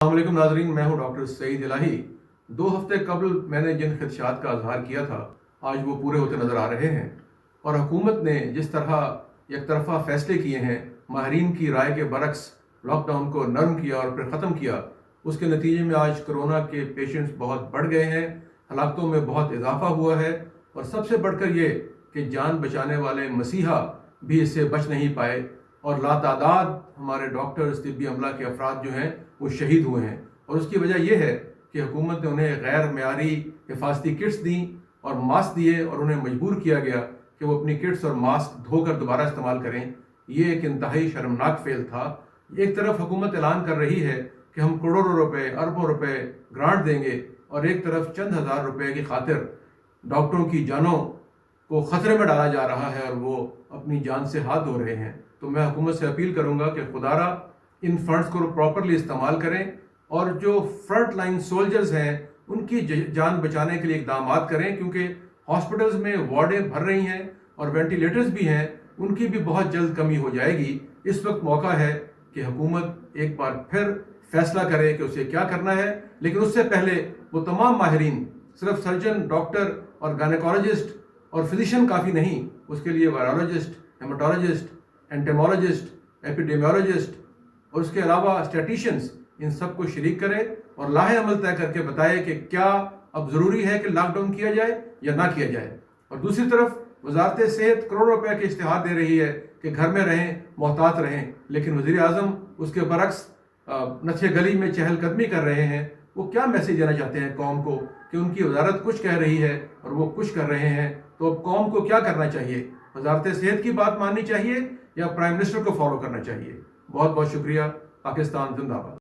अस्सलामुअलैकुम नाज़रीन, मैं हूं डॉक्टर सईद इलाही। 2 हफ्ते कबल मैंने जिन खदशात का इजहार किया था, आज वो पूरे होते नज़र आ रहे हैं। और हुकूमत ने जिस तरह एक तरफा फैसले किए हैं, माहिरीन की राय के बरक्स लॉकडाउन को नरम किया और फिर ख़त्म किया, उसके नतीजे में आज कोरोना के पेशेंट्स बहुत बढ़ गए हैं, हलाकतों में बहुत इजाफा हुआ है। और सबसे बढ़कर ये कि जान बचाने वाले मसीहा भी इससे बच नहीं पाए और लातादाद हमारे डॉक्टर्स, तिब्बी अमला के अफराद जो हैं वो शहीद हुए हैं। और उसकी वजह यह है कि हुकूमत ने उन्हें गैर मयारी हिफाजती किट्स दी और मास्क दिए और उन्हें मजबूर किया गया कि वो अपनी किट्स और मास्क धोकर दोबारा इस्तेमाल करें। ये एक इंतहाई शर्मनाक फेल था। एक तरफ हुकूमत ऐलान कर रही है कि हम करोड़ों रुपए, अरबों रुपए ग्रांट देंगे, और एक तरफ चंद हज़ार रुपए की खातिर डॉक्टरों की जानों को ख़तरे में डाला जा रहा है और वो अपनी जान से हाथ धो रहे हैं। तो मैं हुकूमत से अपील करूंगा कि खुदारा इन फंड्स को प्रॉपरली इस्तेमाल करें और जो फ्रंट लाइन सोल्जर्स हैं उनकी जान बचाने के लिए इकदाम करें, क्योंकि हॉस्पिटल्स में वार्डें भर रही हैं और वेंटिलेटर्स भी हैं, उनकी भी बहुत जल्द कमी हो जाएगी। इस वक्त मौका है कि हुकूमत एक बार फिर फैसला करे कि उसे क्या करना है। लेकिन उससे पहले वो तमाम माहिरीन, सिर्फ सर्जन, डॉक्टर और गायनेकोलॉजिस्ट और फिजिशियन काफ़ी नहीं, उसके लिए वायरोलॉजिस्ट, हेमाटोलॉजिस्ट, एंटेमोलॉजिस्ट, एपिडेमियोलॉजिस्ट और उसके अलावा स्टैटिशियंस, इन सब को शरीक करे और लाहे अमल तय करके बताए कि क्या अब ज़रूरी है कि लॉकडाउन किया जाए या ना किया जाए। और दूसरी तरफ वजारत सेहत करोड़ों रुपए के इश्तिहार दे रही है कि घर में रहें, मोहतात रहें, लेकिन वज़ीर आज़म उसके बरक्स नथे गली में चहलकदमी कर रहे हैं। वो क्या मैसेज देना चाहते हैं कौम को कि उनकी वजारत कुछ कह रही है और वो कुछ कर रहे हैं। तो अब कौम को क्या करना चाहिए? वजारत सेहत की बात माननी चाहिए या प्राइम मिनिस्टर को फॉलो करना चाहिए? बहुत बहुत शुक्रिया। पाकिस्तान जिंदाबाद।